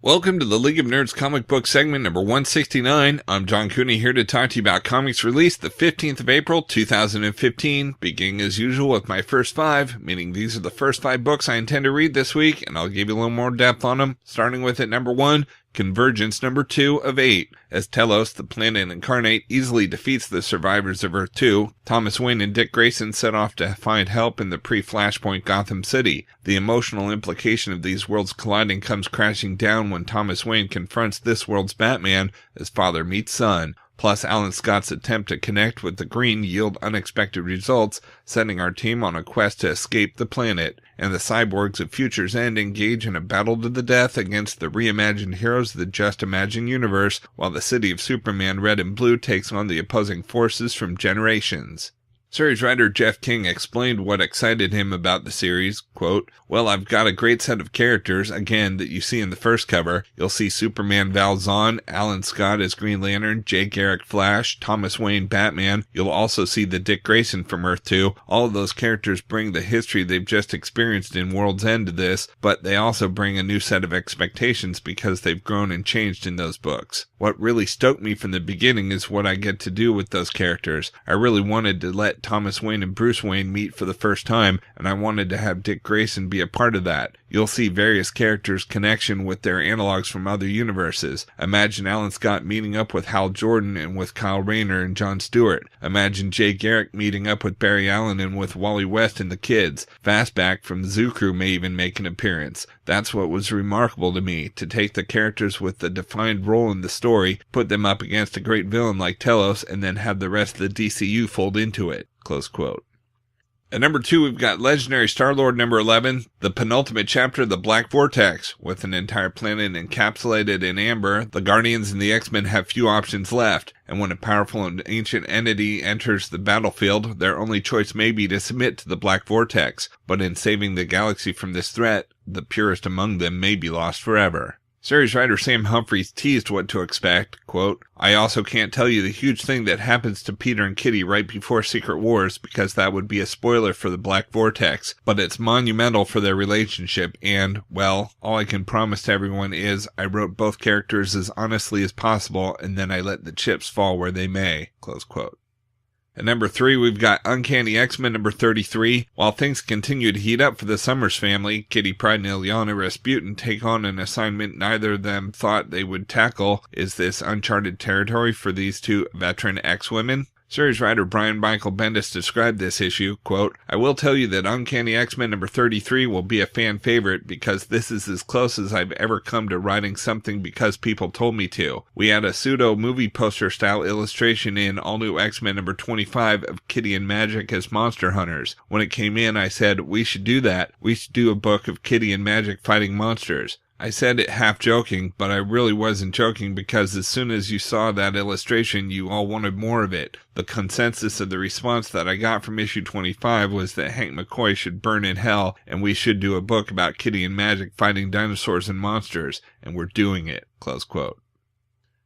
Welcome to the League of Nerds comic book segment number 169. I'm John Cooney here to talk to you about comics released the 15th of April, 2015, beginning as usual with my first five, meaning these are the first 5 books I intend to read this week, and I'll give you a little more depth on them, starting with at number 1, Convergence number 2 of 8. As Telos, the planet incarnate, easily defeats the survivors of Earth 2, Thomas Wayne and Dick Grayson set off to find help in the pre-Flashpoint Gotham City. The emotional implication of these worlds colliding comes crashing down when Thomas Wayne confronts this world's Batman as father meets son. Plus, Alan Scott's attempt to connect with the Green yield unexpected results, sending our team on a quest to escape the planet. And the cyborgs of Future's End engage in a battle to the death against the reimagined heroes of the Just Imagine universe, while the city of Superman Red and Blue takes on the opposing forces from Generations. Series writer Jeff King explained what excited him about the series, quote, "Well, I've got a great set of characters, again, that you see in the first cover. You'll see Superman Val Zahn, Alan Scott as Green Lantern, Jay Garrick Flash, Thomas Wayne Batman. You'll also see the Dick Grayson from Earth 2. All of those characters bring the history they've just experienced in World's End to this, but they also bring a new set of expectations because they've grown and changed in those books. What really stoked me from the beginning is what I get to do with those characters. I really wanted to let Thomas Wayne and Bruce Wayne meet for the first time, and I wanted to have Dick Grayson be a part of that. You'll see various characters' connection with their analogs from other universes. Imagine Alan Scott meeting up with Hal Jordan and with Kyle Rayner and Jon Stewart. Imagine Jay Garrick meeting up with Barry Allen and with Wally West and the kids. Fastback from the Zoo Crew may even make an appearance. That's what was remarkable to me, to take the characters with the defined role in the story, put them up against a great villain like Telos, and then have the rest of the DCU fold into it." Close quote. At number 2, we've got Legendary Star-Lord number 11, the penultimate chapter of the Black Vortex. With an entire planet encapsulated in amber, the Guardians and the X-Men have few options left, and when a powerful and ancient entity enters the battlefield, their only choice may be to submit to the Black Vortex. But in saving the galaxy from this threat, the purest among them may be lost forever. Series writer Sam Humphries teased what to expect, quote, "I also can't tell you the huge thing that happens to Peter and Kitty right before Secret Wars because that would be a spoiler for the Black Vortex, but it's monumental for their relationship and, well, all I can promise to everyone is I wrote both characters as honestly as possible and then I let the chips fall where they may," close quote. At number 3, we've got Uncanny X-Men number 33. While things continue to heat up for the Summers family, Kitty Pryde and Illyana Rasputin take on an assignment neither of them thought they would tackle. Is this uncharted territory for these two veteran X-women? Series writer Brian Michael Bendis described this issue, quote, "I will tell you that Uncanny X-Men number 33 will be a fan favorite because this is as close as I've ever come to writing something because people told me to. We had a pseudo movie poster style illustration in All New X-Men number 25 of Kitty and Magic as monster hunters. When it came in, I said, we should do that. We should do a book of Kitty and Magic fighting monsters. I said it half joking, but I really wasn't joking because as soon as you saw that illustration, you all wanted more of it. The consensus of the response that I got from issue 25 was that Hank McCoy should burn in hell and we should do a book about Kitty and Magic fighting dinosaurs and monsters, and we're doing it," close quote.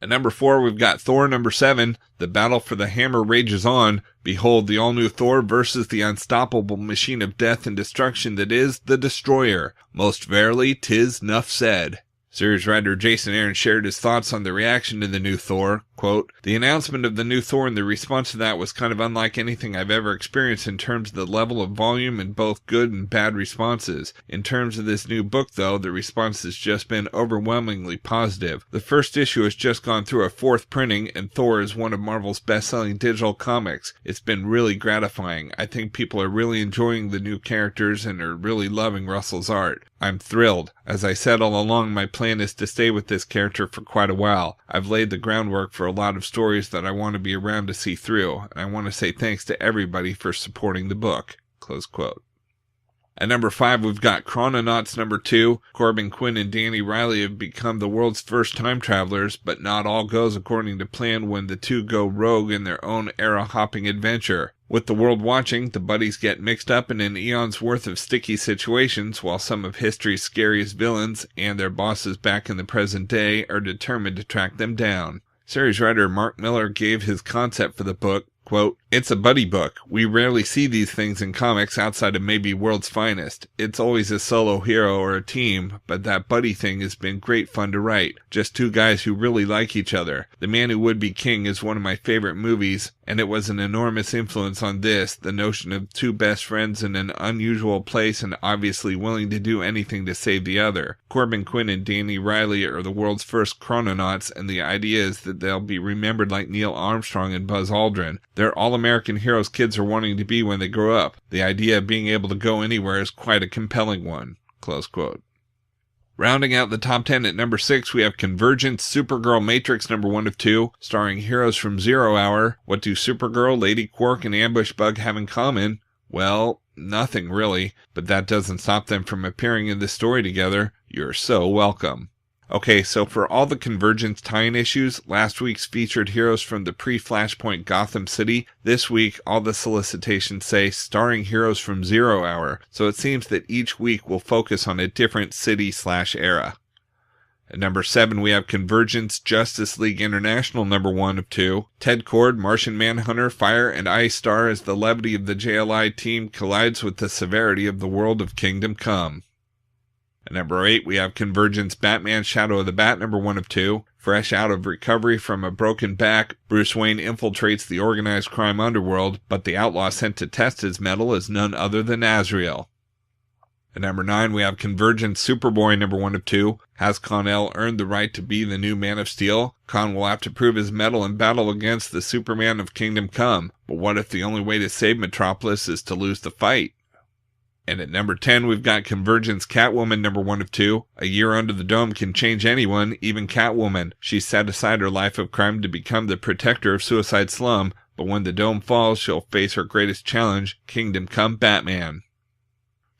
At number 4, we've got Thor number 7, The Battle for the Hammer Rages On. Behold the all-new Thor versus the unstoppable machine of death and destruction that is the Destroyer. Most verily, 'tis nuff said. Series writer Jason Aaron shared his thoughts on the reaction to the new Thor. Quote, "The announcement of the new Thor and the response to that was kind of unlike anything I've ever experienced in terms of the level of volume and both good and bad responses. In terms of this new book, though, the response has just been overwhelmingly positive. The first issue has just gone through a 4th printing, and Thor is one of Marvel's best-selling digital comics. It's been really gratifying. I think people are really enjoying the new characters and are really loving Russell's art. I'm thrilled. As I said all along, my plan is to stay with this character for quite a while. I've laid the groundwork for a lot of stories that I want to be around to see through, and I want to say thanks to everybody for supporting the book," close quote. At number 5, we've got Chrononauts number 2. Corbin Quinn and Danny Riley have become the world's first time travelers, but not all goes according to plan when the two go rogue in their own era-hopping adventure. With the world watching, the buddies get mixed up in an eon's worth of sticky situations while some of history's scariest villains and their bosses back in the present day are determined to track them down. Series writer Mark Miller gave his concept for the book, Quote, "It's a buddy book. We rarely see these things in comics outside of maybe World's Finest. It's always a solo hero or a team, but that buddy thing has been great fun to write. Just two guys who really like each other. The Man Who Would Be King is one of my favorite movies, and it was an enormous influence on this, the notion of two best friends in an unusual place and obviously willing to do anything to save the other. Corbin Quinn and Danny Riley are the world's first Chrononauts, and the idea is that they'll be remembered like Neil Armstrong and Buzz Aldrin. They're all-American heroes kids are wanting to be when they grow up. The idea of being able to go anywhere is quite a compelling one." Close quote. Rounding out the top 10 at number 6, we have Convergence Supergirl Matrix number 1 of 2, starring heroes from Zero Hour. What do Supergirl, Lady Quark, and Ambush Bug have in common? Well, nothing really, but that doesn't stop them from appearing in this story together. You're so welcome. Okay, so for all the Convergence tie-in issues, last week's featured heroes from the pre-Flashpoint Gotham City. This week, all the solicitations say starring heroes from Zero Hour, so it seems that each week will focus on a different city/era. At number 7, we have Convergence Justice League International number 1 of 2. Ted Kord, Martian Manhunter, Fire, and Ice Star as the levity of the JLI team collides with the severity of the world of Kingdom Come. At number 8, we have Convergence Batman Shadow of the Bat number 1 of 2. Fresh out of recovery from a broken back, Bruce Wayne infiltrates the organized crime underworld, but the outlaw sent to test his mettle is none other than Azrael. At number 9, we have Convergence Superboy number 1 of 2. Has Kal-El earned the right to be the new Man of Steel? Khan will have to prove his mettle in battle against the Superman of Kingdom Come, but what if the only way to save Metropolis is to lose the fight? And at number 10, we've got Convergence Catwoman number 1 of 2. A year under the dome can change anyone, even Catwoman. She set aside her life of crime to become the protector of Suicide Slum, but when the dome falls, she'll face her greatest challenge, Kingdom Come Batman.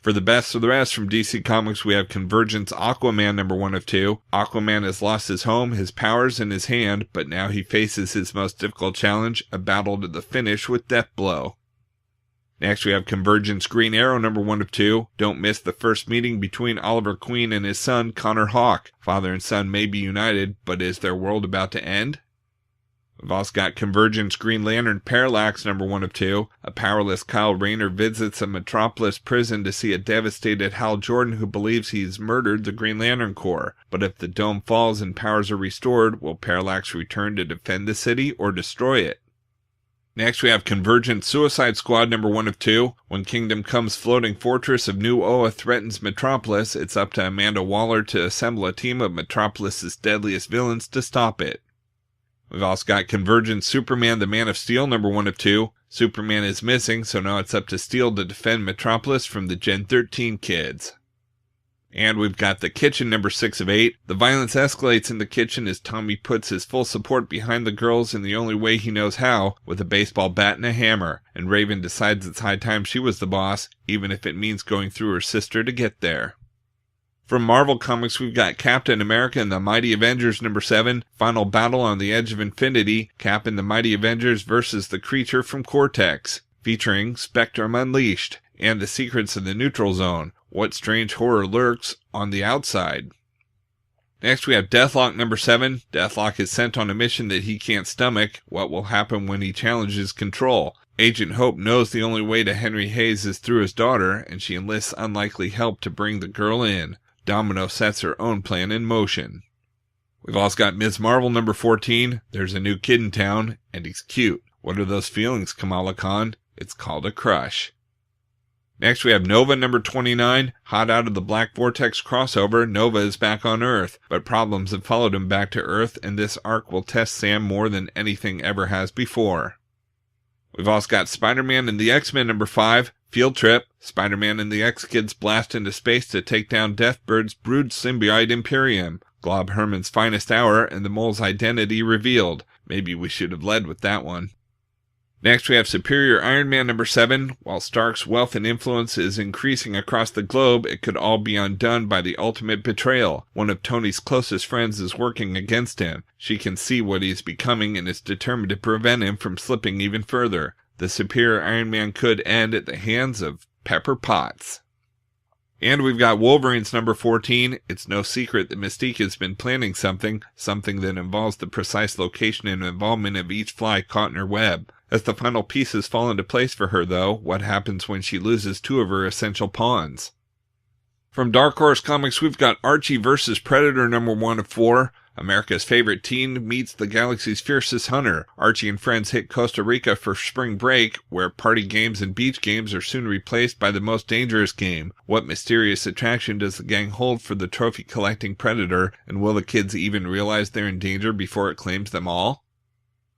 For the best of the rest from DC Comics, we have Convergence Aquaman number 1 of 2. Aquaman has lost his home, his powers, and his hand, but now he faces his most difficult challenge, a battle to the finish with Deathblow. Next, we have Convergence Green Arrow number 1 of 2. Don't miss the first meeting between Oliver Queen and his son, Connor Hawke. Father and son may be united, but is their world about to end? We've also got Convergence Green Lantern Parallax number 1 of 2. A powerless Kyle Rayner visits a Metropolis prison to see a devastated Hal Jordan who believes he's murdered the Green Lantern Corps. But if the dome falls and powers are restored, will Parallax return to defend the city or destroy it? Next, we have Convergence Suicide Squad number 1 of 2. When Kingdom Come's floating fortress of New Oa threatens Metropolis, it's up to Amanda Waller to assemble a team of Metropolis's deadliest villains to stop it. We've also got Convergence Superman the Man of Steel number 1 of 2. Superman is missing, so now it's up to Steel to defend Metropolis from the Gen 13 kids. And we've got The Kitchen number 6 of 8. The violence escalates in the kitchen as Tommy puts his full support behind the girls in the only way he knows how, with a baseball bat and a hammer, and Raven decides it's high time she was the boss, even if it means going through her sister to get there. From Marvel Comics, we've got Captain America and the Mighty Avengers number 7, Final Battle on the Edge of Infinity, Cap and the Mighty Avengers versus the Creature from Cortex, featuring Spectrum Unleashed, and the Secrets of the Neutral Zone. What strange horror lurks on the outside? Next, we have Deathlok number 7. Deathlok is sent on a mission that he can't stomach. What will happen when he challenges control? Agent Hope knows the only way to Henry Hayes is through his daughter, and she enlists unlikely help to bring the girl in. Domino sets her own plan in motion. We've also got Ms. Marvel number 14. There's a new kid in town, and he's cute. What are those feelings, Kamala Khan? It's called a crush. Next, we have Nova number 29. Hot out of the Black Vortex crossover, Nova is back on Earth, but problems have followed him back to Earth, and this arc will test Sam more than anything ever has before. We've also got Spider-Man and the X-Men number 5. Field Trip. Spider-Man and the X-Kids blast into space to take down Deathbird's brood symbiote Imperium. Glob Herman's finest hour and the mole's identity revealed. Maybe we should have led with that one. Next, we have Superior Iron Man number 7. While Stark's wealth and influence is increasing across the globe, it could all be undone by the ultimate betrayal. One of Tony's closest friends is working against him. She can see what he is becoming and is determined to prevent him from slipping even further. The Superior Iron Man could end at the hands of Pepper Potts. And we've got Wolverines number 14. It's no secret that Mystique has been planning something that involves the precise location and involvement of each fly caught in her web. As the final pieces fall into place for her, though, what happens when she loses two of her essential pawns? From Dark Horse Comics, we've got Archie Vs Predator #1 of 4. America's favorite teen meets the galaxy's fiercest hunter. Archie and friends hit Costa Rica for spring break, where party games and beach games are soon replaced by the most dangerous game. What mysterious attraction does the gang hold for the trophy-collecting predator, and will the kids even realize they're in danger before it claims them all?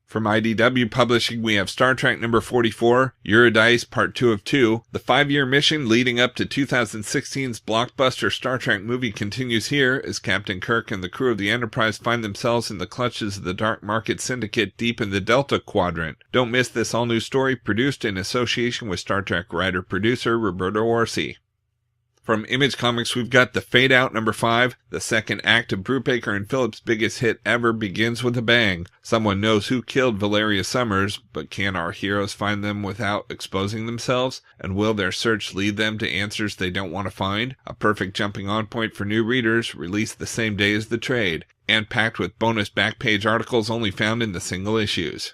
From IDW Publishing, we have Star Trek #44, Eurydice Part 2 of 2. The 5-year mission leading up to 2016's blockbuster Star Trek movie continues here as Captain Kirk and the crew of the Enterprise find themselves in the clutches of the Dark Market Syndicate deep in the Delta Quadrant. Don't miss this all-new story produced in association with Star Trek writer-producer Roberto Orci. From Image Comics, we've got The Fade Out #5. The second act of Brubaker and Phillips' biggest hit ever begins with a bang. Someone knows who killed Valeria Summers, but can our heroes find them without exposing themselves? And will their search lead them to answers they don't want to find? A perfect jumping-on point for new readers, released the same day as the trade, and packed with bonus back-page articles only found in the single issues.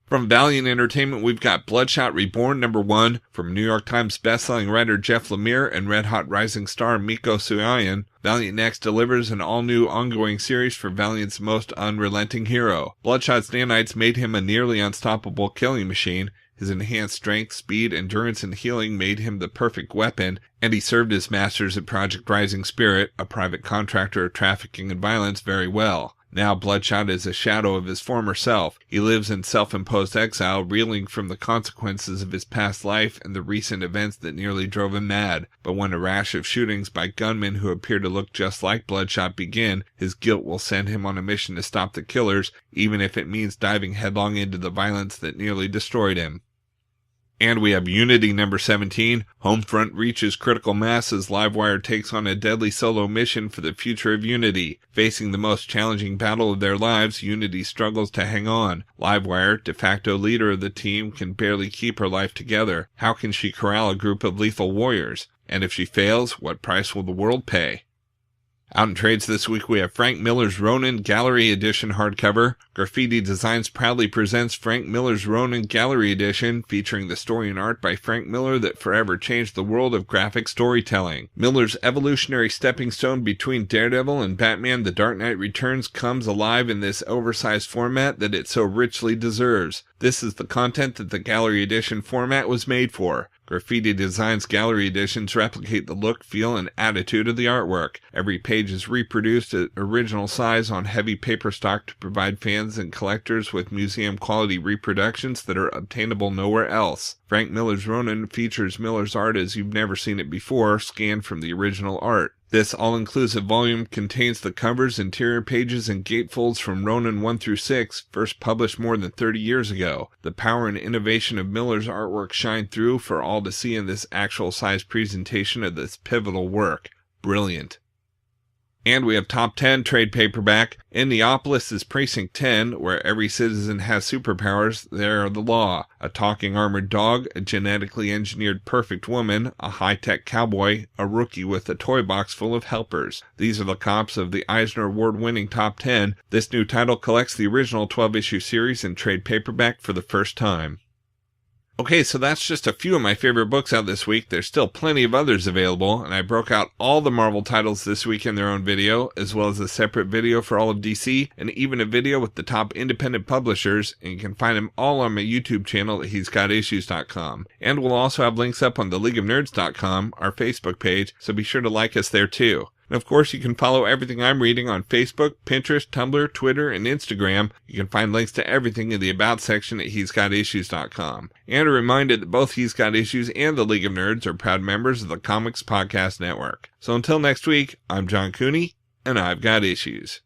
From Valiant Entertainment, we've got Bloodshot Reborn #1 from New York Times bestselling writer Jeff Lemire and Red Hot rising star Miko Suayan. Valiant next delivers an all-new ongoing series for Valiant's most unrelenting hero. Bloodshot's nanites made him a nearly unstoppable killing machine. His enhanced strength, speed, endurance, and healing made him the perfect weapon, and he served his masters at Project Rising Spirit, a private contractor of trafficking and violence, very well. Now Bloodshot is a shadow of his former self. He lives in self-imposed exile, reeling from the consequences of his past life and the recent events that nearly drove him mad. But when a rash of shootings by gunmen who appear to look just like Bloodshot begin, his guilt will send him on a mission to stop the killers, even if it means diving headlong into the violence that nearly destroyed him. And we have Unity #17. Homefront reaches critical mass as Livewire takes on a deadly solo mission for the future of Unity. Facing the most challenging battle of their lives, Unity struggles to hang on. Livewire, de facto leader of the team, can barely keep her life together. How can she corral a group of lethal warriors? And if she fails, what price will the world pay? Out in trades this week, we have Frank Miller's Ronin Gallery Edition hardcover. Graffiti Designs proudly presents Frank Miller's Ronin Gallery Edition, featuring the story and art by Frank Miller that forever changed the world of graphic storytelling. Miller's evolutionary stepping stone between Daredevil and Batman The Dark Knight Returns comes alive in this oversized format that it so richly deserves. This is the content that the Gallery Edition format was made for. Graffiti Designs Gallery Editions replicate the look, feel, and attitude of the artwork. Every page is reproduced at original size on heavy paper stock to provide fans and collectors with museum-quality reproductions that are obtainable nowhere else. Frank Miller's Ronin features Miller's art as you've never seen it before, scanned from the original art. This all-inclusive volume contains the covers, interior pages, and gatefolds from Ronin 1 through 6, first published more than 30 years ago. The power and innovation of Miller's artwork shine through for all to see in this actual-size presentation of this pivotal work. Brilliant. And we have Top 10 trade paperback. In Neopolis is Precinct 10, where every citizen has superpowers. There are the law. A talking armored dog, a genetically engineered perfect woman, a high-tech cowboy, a rookie with a toy box full of helpers. These are the cops of the Eisner Award-winning Top 10. This new title collects the original 12-issue series in trade paperback for the first time. Okay, so that's just a few of my favorite books out this week. There's still plenty of others available, and I broke out all the Marvel titles this week in their own video, as well as a separate video for all of DC, and even a video with the top independent publishers, and you can find them all on my YouTube channel at he'sgotissues.com. And we'll also have links up on theleagueofnerds.com, our Facebook page, so be sure to like us there too. And of course, you can follow everything I'm reading on Facebook, Pinterest, Tumblr, Twitter, and Instagram. You can find links to everything in the About section at he'sgotissues.com. And a reminder that both He's Got Issues and the League of Nerds are proud members of the Comics Podcast Network. So until next week, I'm John Cooney, and I've got issues.